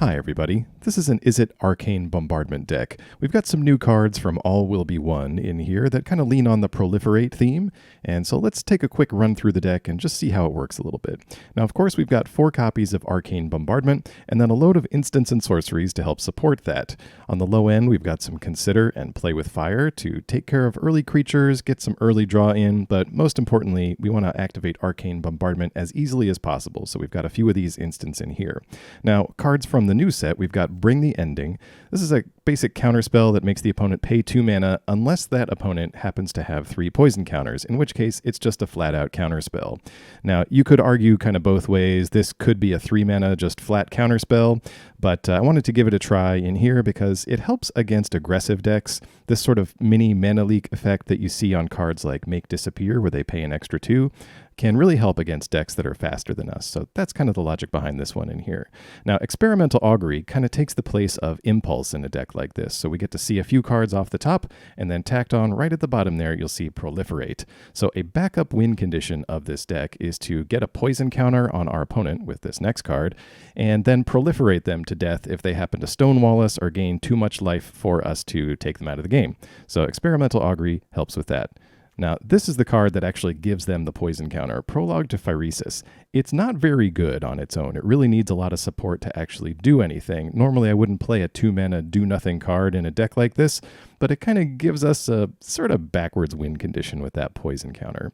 Hi everybody, this is an Is It Arcane Bombardment deck. We've got some new cards from All Will Be One in here that kind of lean on the proliferate theme, and so let's take a quick run through the deck and just see how it works a little bit. Now of course we've got 4 copies of Arcane Bombardment, and then a load of instants and sorceries to help support that. On the low end we've got some Consider and Play with Fire to take care of early creatures, get some early draw in, but most importantly we want to activate Arcane Bombardment as easily as possible, so we've got a few of these instants in here. Now cards from the new set, we've got Bring the Ending. This is a basic counterspell that makes the opponent pay 2 mana unless that opponent happens to have 3 poison counters, in which case it's just a flat-out counterspell. Now, you could argue kind of both ways. This could be a 3 mana just flat counterspell, but I wanted to give it a try in here because it helps against aggressive decks. This sort of mini mana leak effect that you see on cards like Make Disappear, where they pay an extra 2, can really help against decks that are faster than us. So that's kind of the logic behind this one in here. Now, Experimental Augury kind of takes the place of Impulse in a deck like this. So we get to see a few cards off the top, and then tacked on right at the bottom there, you'll see Proliferate. So a backup win condition of this deck is to get a poison counter on our opponent with this next card, and then proliferate them to death if they happen to stonewall us or gain too much life for us to take them out of the game. So Experimental Augury helps with that. Now, this is the card that actually gives them the poison counter, Prologue to Phyresis. It's not very good on its own. It really needs a lot of support to actually do anything. Normally, I wouldn't play a 2-mana do-nothing card in a deck like this, but it kind of gives us a sort of backwards win condition with that poison counter.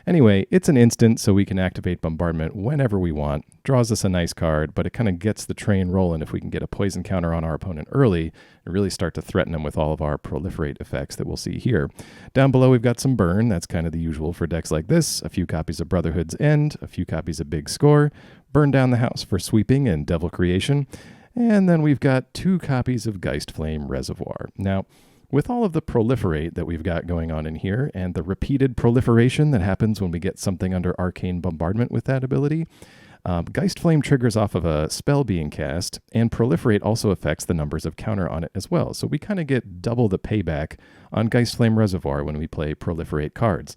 Anyway, it's an instant, so we can activate Bombardment whenever we want. Draws us a nice card, but it kind of gets the train rolling if we can get a poison counter on our opponent early and really start to threaten them with all of our proliferate effects that we'll see here. Down below, we've got some burn. That's kind of the usual for decks like this. A few copies of Brotherhood's End, a few copies of Big Score, Burn Down the House for sweeping and Devil Creation, and then we've got 2 copies of Geistflame Reservoir. Now, with all of the proliferate that we've got going on in here, and the repeated proliferation that happens when we get something under Arcane Bombardment with that ability, Geistflame triggers off of a spell being cast, and proliferate also affects the numbers of counter on it as well. So we kind of get double the payback on Geistflame Reservoir when we play proliferate cards.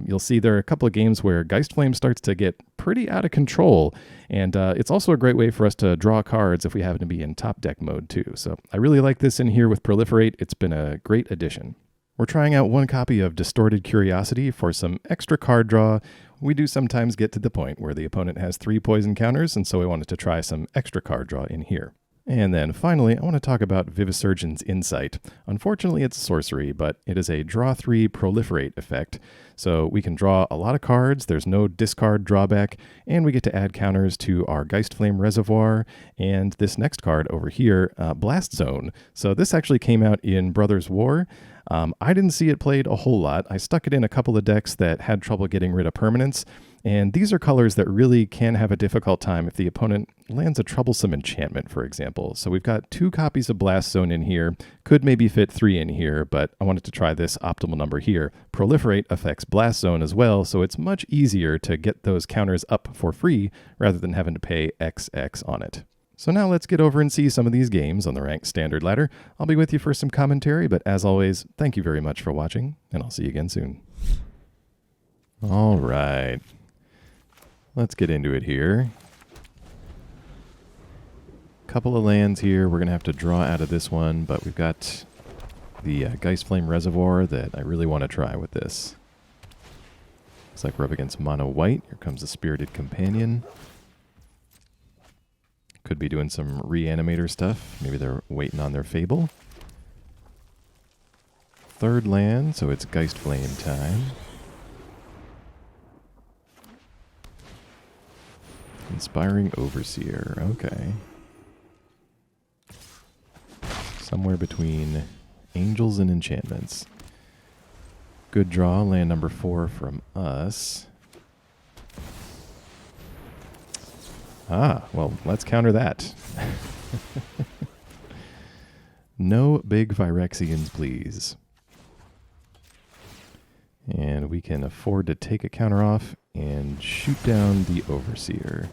You'll see there are a couple of games where Geistflame starts to get pretty out of control, and it's also a great way for us to draw cards if we happen to be in top deck mode too. So I really like this in here with Proliferate. It's been a great addition. We're trying out 1 copy of Distorted Curiosity for some extra card draw. We do sometimes get to the point where the opponent has 3 poison counters, and so we wanted to try some extra card draw in here. And then finally, I want to talk about Vivisurgeon's Insight. Unfortunately, it's a sorcery, but it is a draw 3 proliferate effect. So we can draw a lot of cards, there's no discard drawback, and we get to add counters to our Geistflame Reservoir and this next card over here, Blast Zone. So this actually came out in Brothers War. I didn't see it played a whole lot. I stuck it in a couple of decks that had trouble getting rid of permanents. And these are colors that really can have a difficult time if the opponent lands a troublesome enchantment, for example. So we've got 2 copies of Blast Zone in here. Could maybe fit 3 in here, but I wanted to try this optimal number here. Proliferate affects Blast Zone as well, so it's much easier to get those counters up for free rather than having to pay XX on it. So now let's get over and see some of these games on the ranked standard ladder. I'll be with you for some commentary, but as always, thank you very much for watching, and I'll see you again soon. All right. Let's get into it here. Couple of lands here. We're going to have to draw out of this one, but we've got the Geistflame Reservoir that I really want to try with this. Looks like we're up against mono white. Here comes the Spirited Companion. Could be doing some reanimator stuff. Maybe they're waiting on their Fable. 3rd land, so it's Geistflame time. Inspiring Overseer, okay. Somewhere between Angels and Enchantments. Good draw, land number 4 from us. Ah, well, let's counter that. No big Phyrexians, please. And we can afford to take a counter off and shoot down the Overseer.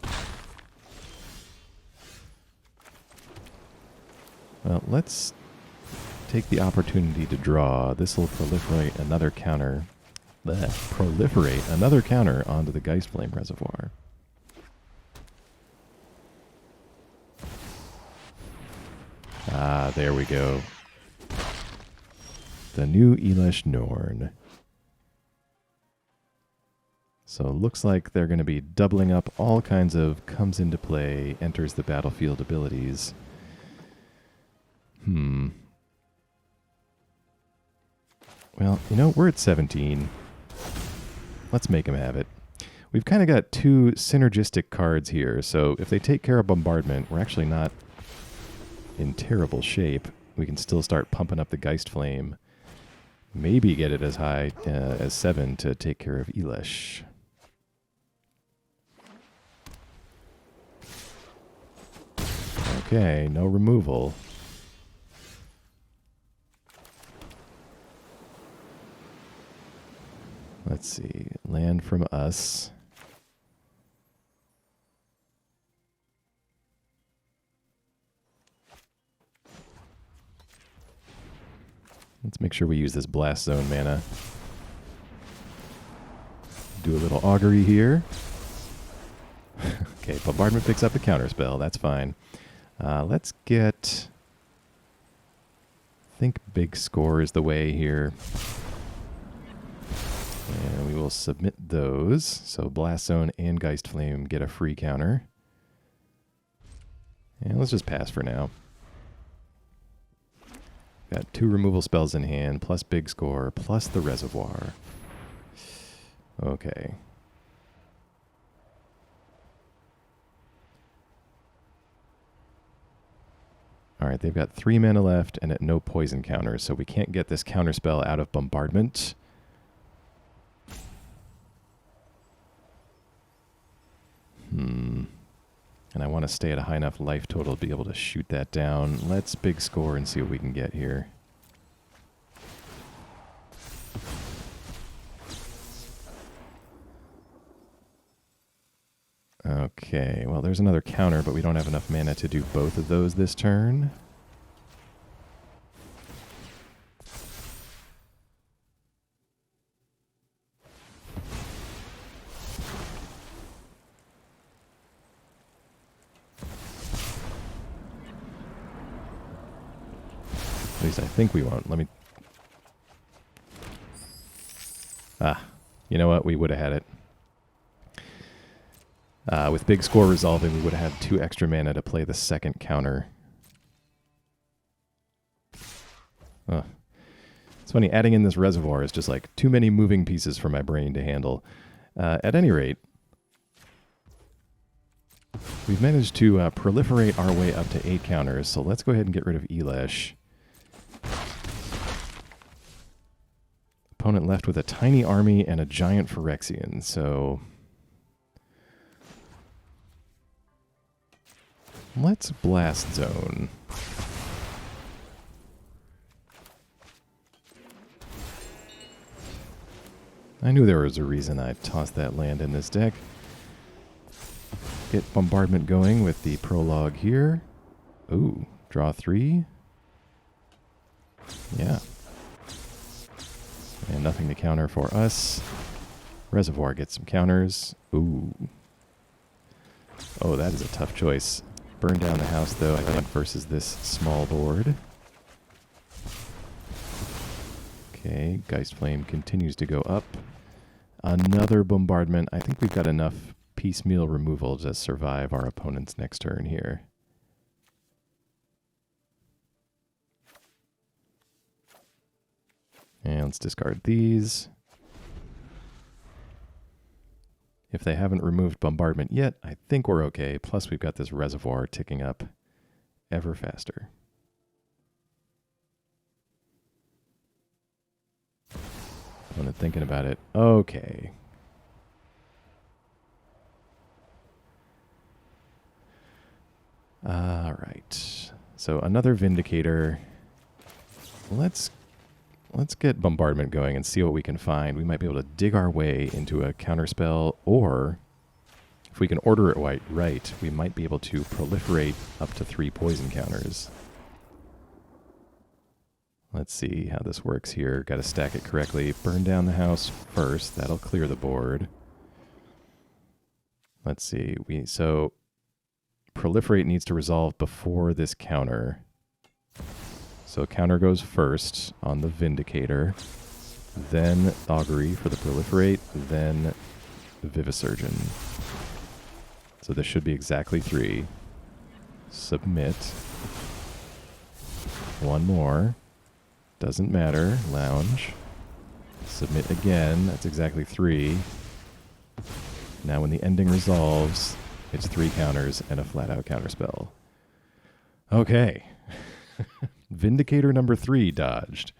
Well, let's take the opportunity to draw. This will proliferate another counter. Proliferate another counter onto the Geistflame Reservoir. Ah, there we go. The new Elish Norn. So it looks like they're going to be doubling up all kinds of comes into play, enters the battlefield abilities. Well, you know, we're at 17. Let's make them have it. We've kind of got two synergistic cards here, so if they take care of Bombardment, we're actually not in terrible shape. We can still start pumping up the Geistflame. Maybe get it as high as 7 to take care of Elish. Okay, no removal. Let's see. Land from us. Let's make sure we use this Blast Zone mana. Do a little Augury here. Okay, Bombardment picks up a counterspell. That's fine. Let's get... I think big score is the way here. And we will submit those. So Blast Zone and Geistflame get a free counter. And let's just pass for now. Got 2 removal spells in hand, plus big score, plus the reservoir. Okay. Alright, they've got 3 mana left and at no poison counters, so we can't get this counterspell out of Bombardment. And I want to stay at a high enough life total to be able to shoot that down. Let's big score and see what we can get here. Okay, well there's another counter, but we don't have enough mana to do both of those this turn. At least I think we won't. Let me... Ah, you know what? We would have had it. With big score resolving, we would have had 2 extra mana to play the second counter. It's funny, adding in this reservoir is just like too many moving pieces for my brain to handle. At any rate, we've managed to proliferate our way up to 8 counters, so let's go ahead and get rid of Elish. Opponent left with a tiny army and a giant Phyrexian, so... Let's Blast Zone. I knew there was a reason I tossed that land in this deck. Get Bombardment going with the Prologue here. Ooh, draw 3. Yeah. And nothing to counter for us. Reservoir gets some counters. Ooh. Oh, that is a tough choice. Burn down the house, though, I think, versus this small board. Okay, Geistflame continues to go up. Another Bombardment. I think we've got enough piecemeal removal to survive our opponent's next turn here. And let's discard these. If they haven't removed Bombardment yet, I think we're okay. Plus, we've got this reservoir ticking up ever faster. Opponent thinking about it. Okay. All right. So another Vindicator. Let's get Bombardment going and see what we can find. We might be able to dig our way into a counterspell, or if we can order it right, we might be able to proliferate up to 3 poison counters. Let's see how this works here. Got to stack it correctly. Burn down the house first. That'll clear the board. Let's see. So proliferate needs to resolve before this counter. So counter goes first on the Vindicator, then Augury for the proliferate, then Vivisurgeon. So this should be exactly 3. Submit. One more. Doesn't matter. Lounge. Submit again. That's exactly 3. Now when the ending resolves, it's 3 counters and a flat-out counterspell. Okay. Vindicator number 3 dodged.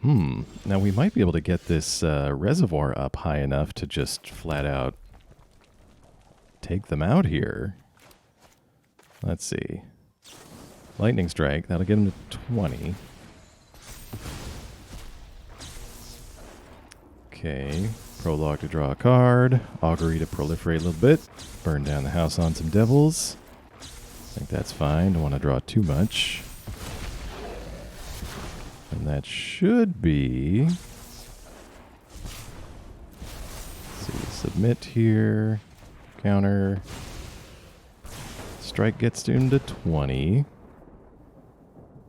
Now we might be able to get this reservoir up high enough to just flat-out take them out here. Let's see. Lightning Strike. That'll get him to 20. Okay. Prologue to draw a card. Augury to proliferate a little bit. Burn down the house on some devils. I think that's fine. Don't want to draw too much. And that should be... Let's see. Submit here. Counter. Strike gets him to 20.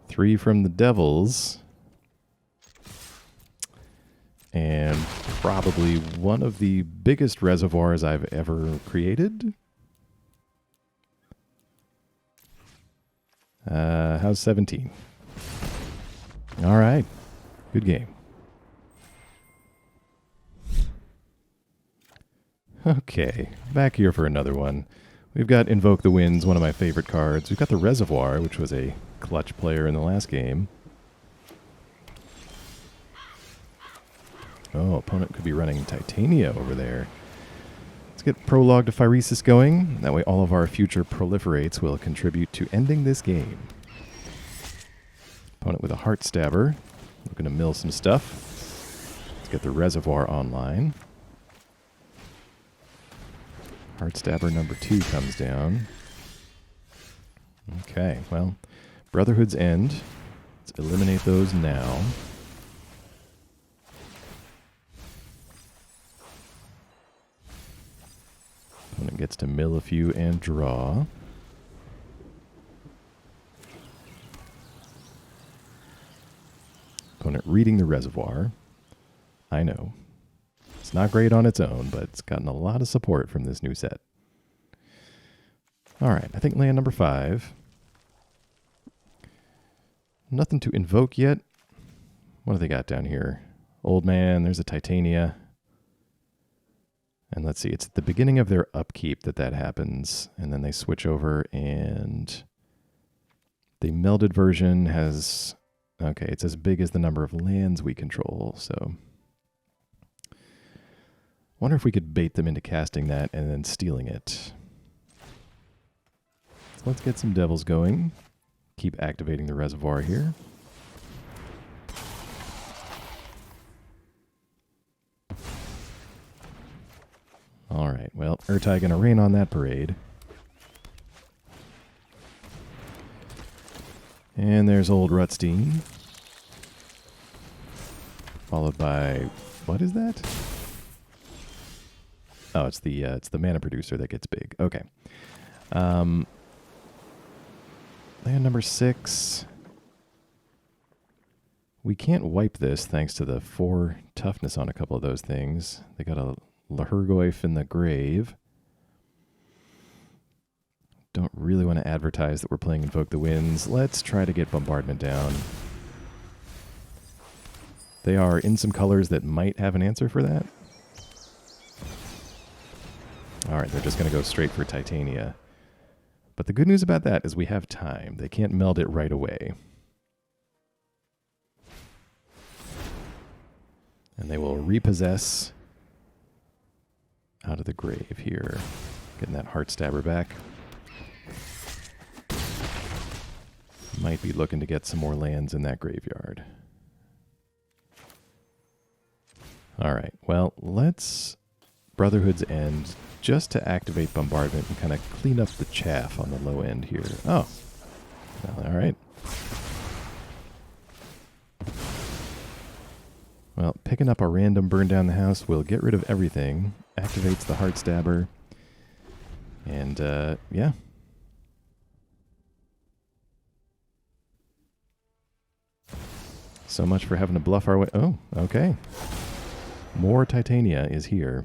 3 from the devils. And probably one of the biggest reservoirs I've ever created. How's 17? All right. Good game. Okay, back here for another one. We've got Invoke the Winds, one of my favorite cards. We've got the Reservoir, which was a clutch player in the last game. Oh, opponent could be running Titania over there. Let's get Prologue to Phyresis going. That way all of our future proliferates will contribute to ending this game. Opponent with a Heart Stabber. We're going to mill some stuff. Let's get the Reservoir online. Heart Stabber number 2 comes down. Okay, well, Brotherhood's End. Let's eliminate those now. Opponent gets to mill a few and draw. Opponent reading the Reservoir. I know. It's not great on its own, but it's gotten a lot of support from this new set. All right, I think land number 5. Nothing to invoke yet. What do they got down here? Old Man, there's a Titania. And let's see, it's at the beginning of their upkeep that happens. And then they switch over and the melded version has, okay, it's as big as the number of lands we control, so... Wonder if we could bait them into casting that and then stealing it. So let's get some devils going. Keep activating the reservoir here. Alright, well, Urtai gonna rain on that parade. And there's old Rutstein. Followed by... what is that? Oh, it's the mana producer that gets big. Okay. Land number 6. We can't wipe this thanks to the 4 toughness on a couple of those things. They got a Lahurgoyf in the grave. Don't really want to advertise that we're playing Invoke the Winds. Let's try to get Bombardment down. They are in some colors that might have an answer for that. Alright, they're just going to go straight for Titania. But the good news about that is we have time. They can't meld it right away. And they will repossess out of the grave here. Getting that Heart Stabber back. Might be looking to get some more lands in that graveyard. Alright, well, let's Brotherhood's End just to activate Bombardment and kind of clean up the chaff on the low end here. Oh, well, alright. Well, picking up a random burn down the house will get rid of everything. Activates the Heart Stabber. And, yeah. So much for having to bluff our way. Oh, okay. More Titania is here.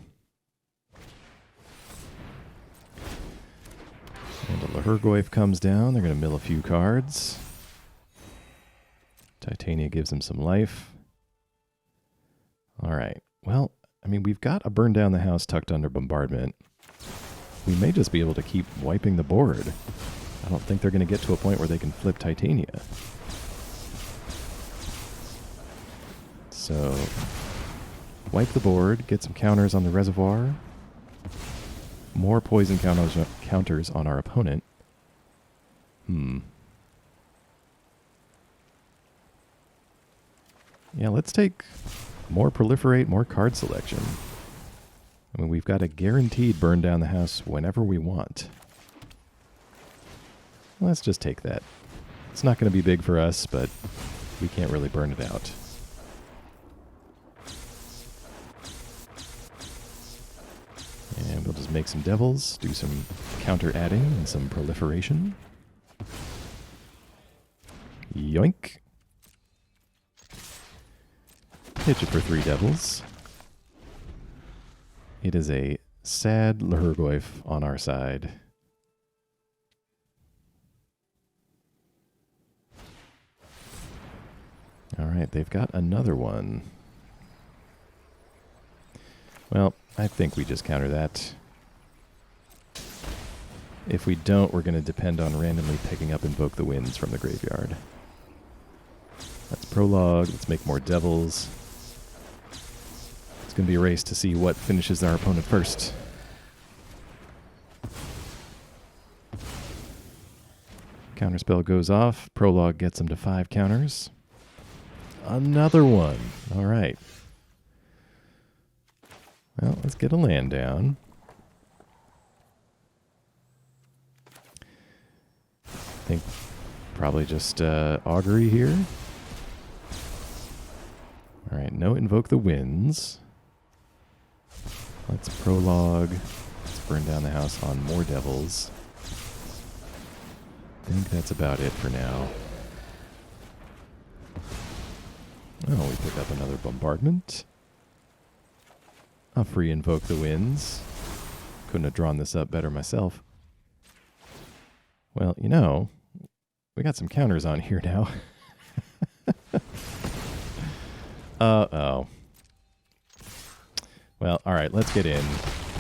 And a Lihurgoyf comes down. They're going to mill a few cards. Titania gives him some life. All right. Well, I mean, we've got a burn down the house tucked under bombardment. We may just be able to keep wiping the board. I don't think they're going to get to a point where they can flip Titania. So, wipe the board, get some counters on the reservoir. More poison counters on our opponent. Yeah, let's take more proliferate, more card selection. I mean, we've got a guaranteed burn down the house whenever we want. Let's just take that. It's not going to be big for us, but we can't really burn it out. And we'll just make some devils, do some counter adding and some proliferation. Yoink. Pitch it for 3 devils. It is a sad Lihurgoyf on our side. Alright, they've got another one. Well, I think we just counter that. If we don't, we're going to depend on randomly picking up Invoke the Winds from the graveyard. Let's prologue. Let's make more devils. It's going to be a race to see what finishes our opponent first. Counterspell goes off. Prologue gets him to 5 counters. Another one. All right. Well, let's get a land down. I think probably just Augury here. All right, no Invoke the Winds. Let's prologue. Let's burn down the house on more devils. I think that's about it for now. Oh, we pick up another bombardment. A free Invoke the Winds. Couldn't have drawn this up better myself. Well, you know, we got some counters on here now. Uh-oh. Well, all right, let's get in.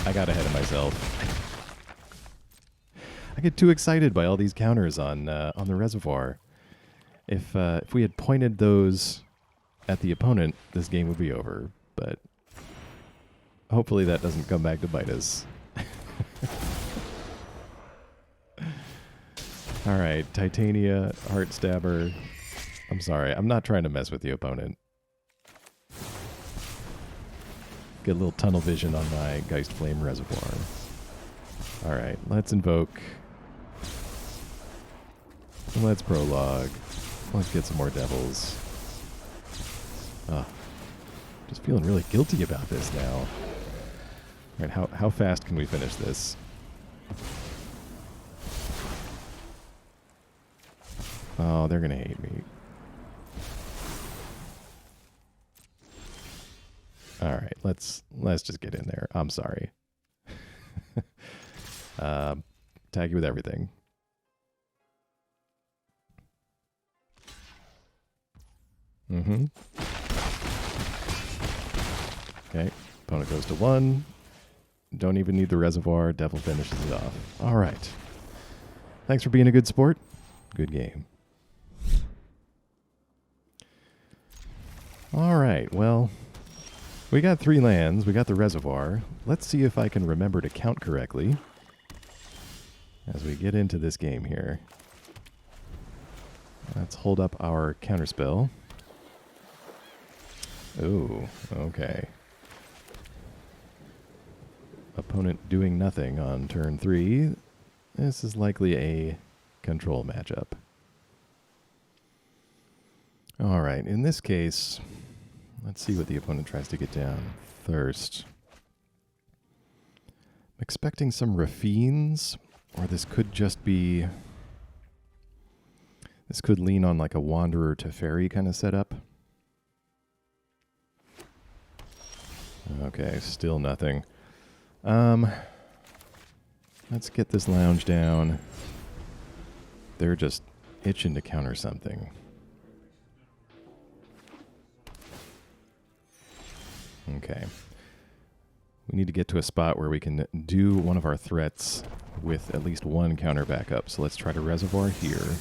I got ahead of myself. I get too excited by all these counters on the reservoir. If we had pointed those at the opponent, this game would be over. But hopefully that doesn't come back to bite us. All right, Titania, Heartstabber. I'm sorry, I'm not trying to mess with the opponent. Get a little tunnel vision on my Geistflame Reservoir. All right, let's invoke. Let's prologue. Let's get some more devils. Just feeling really guilty about this now. All right, how fast can we finish this? Oh, they're gonna hate me. All right, let's just get in there. I'm sorry. Tag you with everything. Okay, opponent goes to 1. Don't even need the reservoir. Devil finishes it off. All right. Thanks for being a good sport. Good game. All right, well, we got 3 lands. We got the reservoir. Let's see if I can remember to count correctly as we get into this game here. Let's hold up our counterspell. Ooh, okay. Opponent doing nothing on turn 3. This is likely a control matchup. All right, in this case, let's see what the opponent tries to get down first. I'm expecting some Raffines, or this could just be... This could lean on like a Wanderer to Fairy kind of setup. Okay, still nothing. Let's get this lounge down. They're just itching to counter something. Okay. We need to get to a spot where we can do one of our threats with at least one counter backup. So let's try to reservoir here.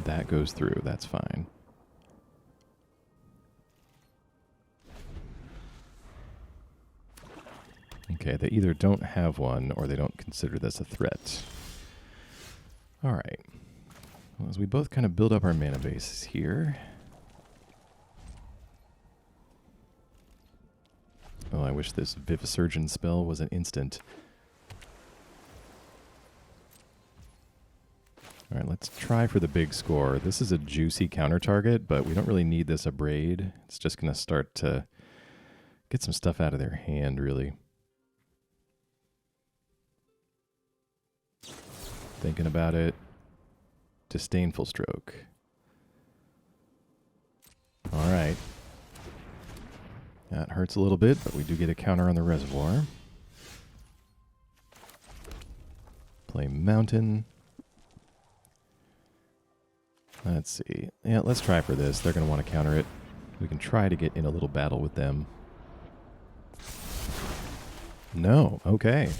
That goes through. That's fine. Okay, they either don't have one or they don't consider this a threat. All right. Well, as we both kind of build up our mana bases here. Oh, I wish this Vivisurgeon spell was an instant. All right, let's try for the big score. This is a juicy counter target, but we don't really need this Abrade. It's just going to start to get some stuff out of their hand, really. Thinking about it. Disdainful Stroke. All right. That hurts a little bit, but we do get a counter on the reservoir. Play Mountain. Let's see. Yeah, let's try for this. They're going to want to counter it. We can try to get in a little battle with them. No. Okay.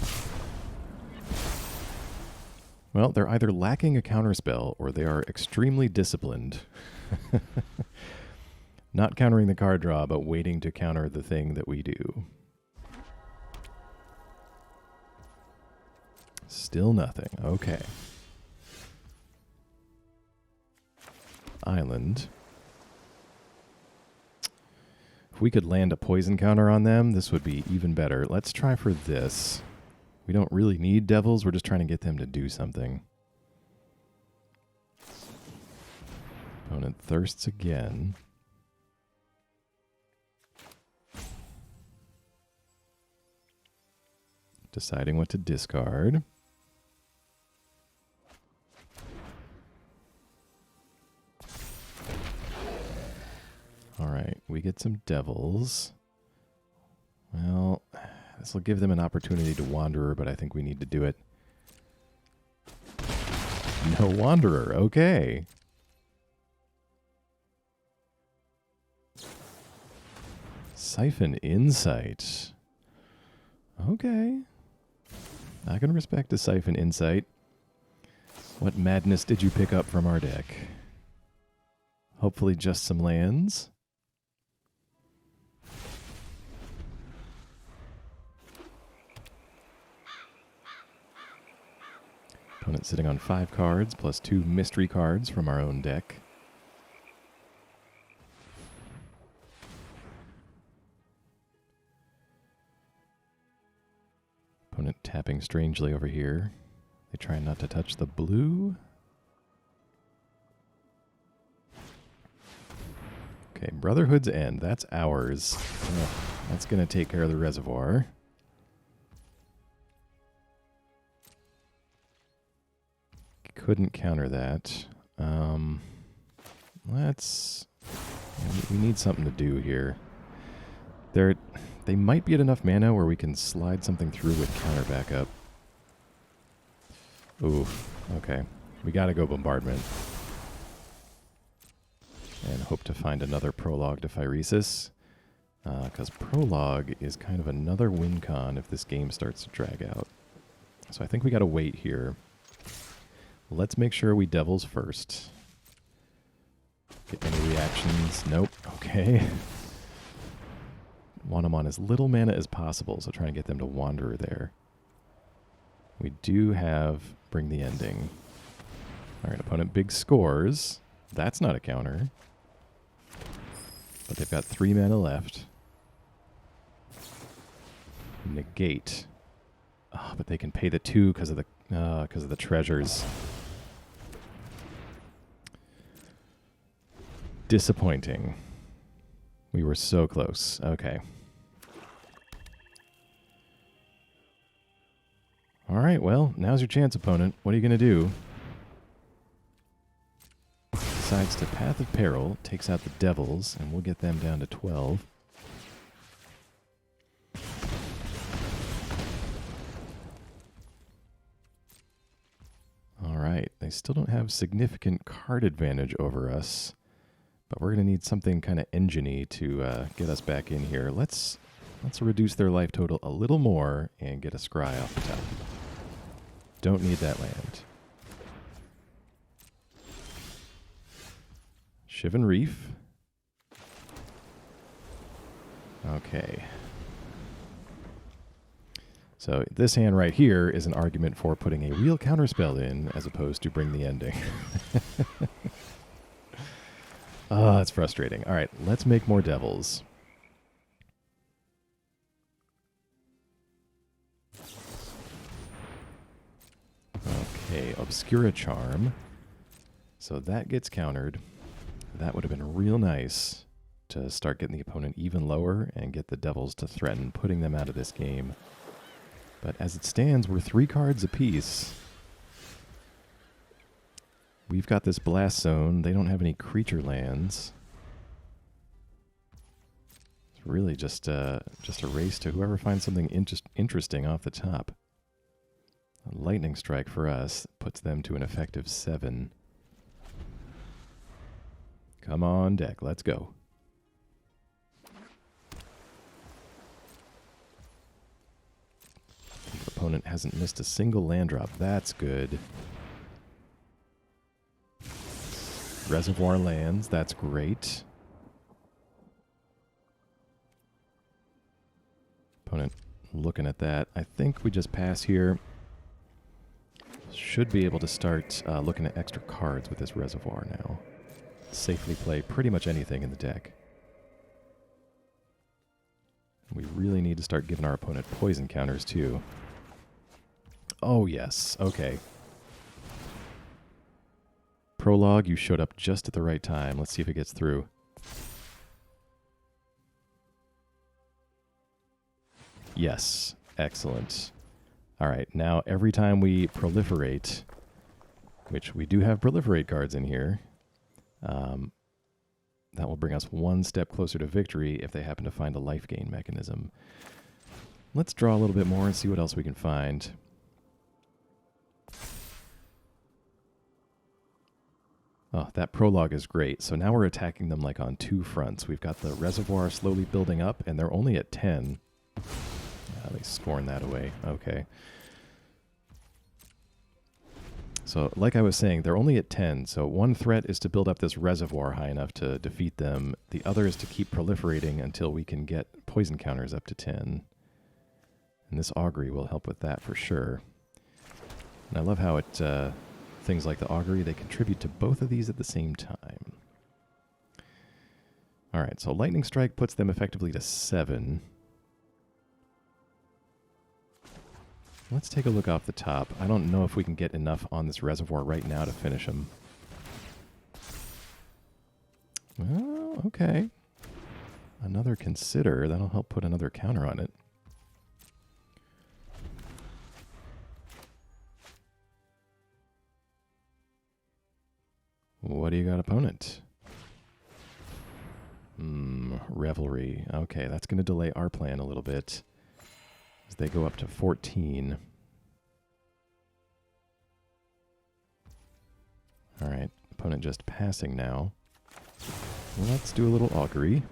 Well, they're either lacking a counterspell or they are extremely disciplined. Not countering the card draw, but waiting to counter the thing that we do. Still nothing. Okay. Island. If we could land a poison counter on them, this would be even better. Let's try for this. We don't really need devils. We're just trying to get them to do something. Opponent thirsts again. Deciding what to discard. All right, we get some devils. Well, this will give them an opportunity to Wanderer, but I think we need to do it. No Wanderer, okay. Siphon Insight. Okay. I can respect a Siphon Insight. What madness did you pick up from our deck? Hopefully just some lands. Opponent sitting on 5 cards, plus 2 mystery cards from our own deck. Opponent tapping strangely over here. They try not to touch the blue. Okay, Brotherhood's End. That's ours. Oh, that's going to take care of the reservoir. Couldn't counter that. We need something to do here. They might be at enough mana where we can slide something through with counter backup. Ooh, okay. We gotta go Bombardment. And hope to find another Prologue to Phyresis. Because Prologue is kind of another win con if this game starts to drag out. So I think we gotta wait here. Let's make sure we Devils first. Get any reactions? Nope. Okay. Want them on as little mana as possible, so try and get them to Wanderer there. We do have Bring the Ending. Alright, opponent big scores. That's not a counter. But they've got 3 mana left. Negate. Oh, but they can pay the 2 because of the treasures. Disappointing. We were so close. Okay. All right, well, now's your chance, opponent. What are you going to do? Decides to Path of Peril, takes out the Devils, and we'll get them down to 12. They still don't have significant card advantage over us, but we're going to need something kind of engine-y to get us back in here. Let's reduce their life total a little more and get a scry off the top. Don't need that land. Shivan Reef. Okay. So this hand right here is an argument for putting a real counterspell in as opposed to bring the ending. Oh, it's frustrating. All right, let's make more devils. Okay, Obscura Charm. So that gets countered. That would have been real nice to start getting the opponent even lower and get the devils to threaten putting them out of this game. But as it stands, we're 3 cards apiece. We've got this blast zone. They don't have any creature lands. It's really just a race to whoever finds something interesting off the top. A lightning strike for us puts them to an effective 7. Come on, deck. Let's go. The opponent hasn't missed a single land drop. That's good. Reservoir lands. That's great. Opponent looking at that. I think we just pass here. Should be able to start looking at extra cards with this reservoir now. Safely play pretty much anything in the deck. We really need to start giving our opponent poison counters too. Oh yes, okay. Prologue, you showed up just at the right time. Let's see if it gets through. Yes, excellent. All right, now every time we proliferate, which we do have proliferate cards in here, that will bring us one step closer to victory if they happen to find a life gain mechanism. Let's draw a little bit more and see what else we can find. Oh, that prologue is great. So now we're attacking them like on 2 fronts. We've got the reservoir slowly building up, and they're only at 10. They scorn that away. Okay. So, like I was saying, they're only at 10, so one threat is to build up this reservoir high enough to defeat them. The other is to keep proliferating until we can get poison counters up to 10. And this augury will help with that for sure. And I love how it, things like the augury, they contribute to both of these at the same time. Alright, so lightning strike puts them effectively to 7. Let's take a look off the top. I don't know if we can get enough on this reservoir right now to finish him. Well, okay. Another consider. That'll help put another counter on it. What do you got, opponent? Revelry. Okay, that's going to delay our plan a little bit. As they go up to 14. Alright, opponent just passing now. Let's do a little augury.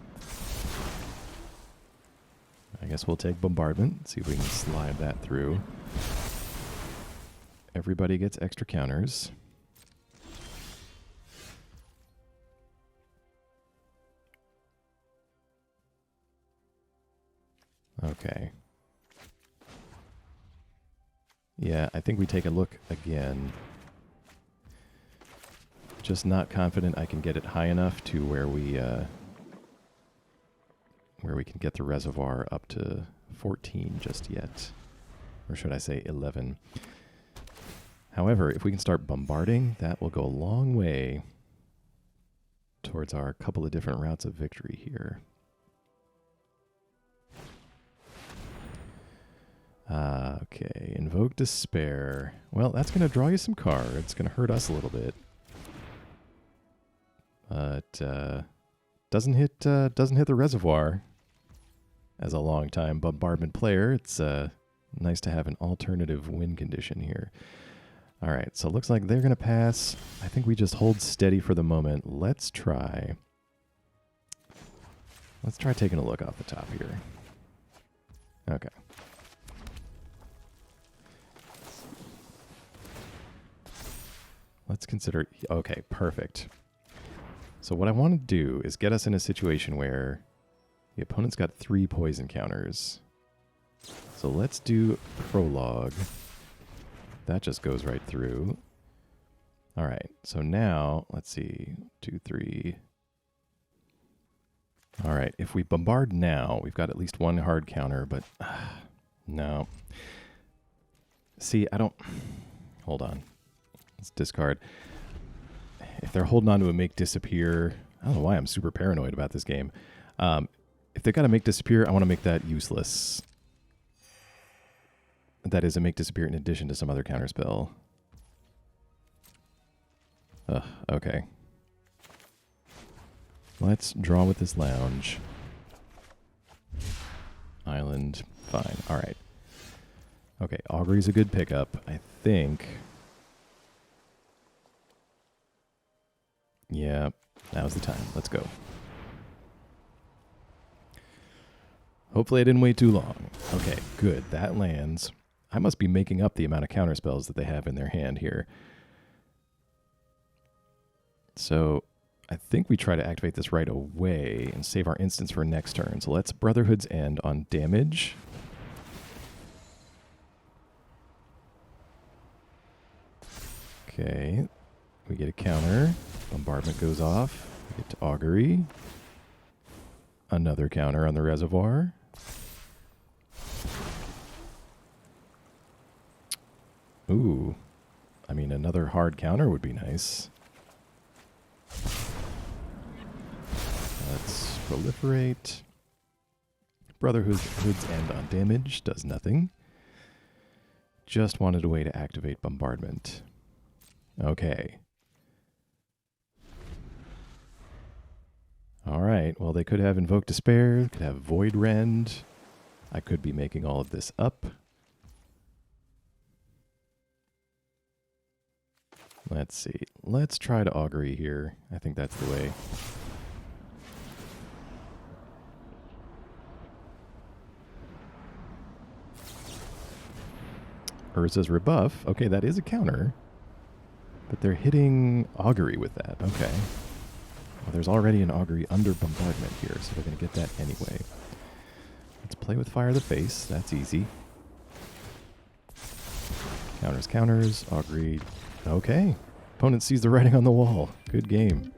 I guess we'll take bombardment, see if we can slide that through. Everybody gets extra counters. Okay. Yeah, I think we take a look again. Just not confident I can get it high enough to where we can get the reservoir up to 14 just yet. Or should I say 11. However, if we can start bombarding, that will go a long way towards our couple of different routes of victory here. Okay, Invoke Despair. Well, that's going to draw you some cards. It's going to hurt us a little bit. But doesn't hit the reservoir. As a long-time bombardment player, it's nice to have an alternative win condition here. All right, so it looks like they're going to pass. I think we just hold steady for the moment. Let's try taking a look off the top here. Okay. Let's consider... Okay, perfect. So what I want to do is get us in a situation where the opponent's got 3 poison counters. So let's do Prologue. That just goes right through. All right, so now, let's see, 2, 3. All right, if we bombard now, we've got at least 1 hard counter, but no. See, I don't... Hold on. Let's discard. If they're holding on to a make disappear, I don't know why I'm super paranoid about this game. If they've got a make disappear, I want to make that useless. That is a make disappear in addition to some other counterspell. Okay. Let's draw with this lounge. Island, fine. All right. Okay, Augury's a good pickup, I think. Yeah, now's the time. Let's go. Hopefully I didn't wait too long. Okay, good. That lands. I must be making up the amount of counterspells that they have in their hand here. So I think we try to activate this right away and save our instance for next turn. So let's Brotherhood's End on damage. Okay, we get a counter. Bombardment goes off. We get to Augury. Another counter on the reservoir. Ooh. I mean, another hard counter would be nice. Let's proliferate. Brotherhood's End on damage does nothing. Just wanted a way to activate bombardment. Okay. All right. Well, they could have Invoke Despair, could have Void Rend. I could be making all of this up. Let's see. Let's try to Augury here. I think that's the way. Urza's Rebuff. Okay, that is a counter. But they're hitting Augury with that. Okay. Well, there's already an Augury under bombardment here, so they're going to get that anyway. Let's play with Fire the Face. That's easy. Counters, counters. Augury. Okay. Opponent sees the writing on the wall. Good game.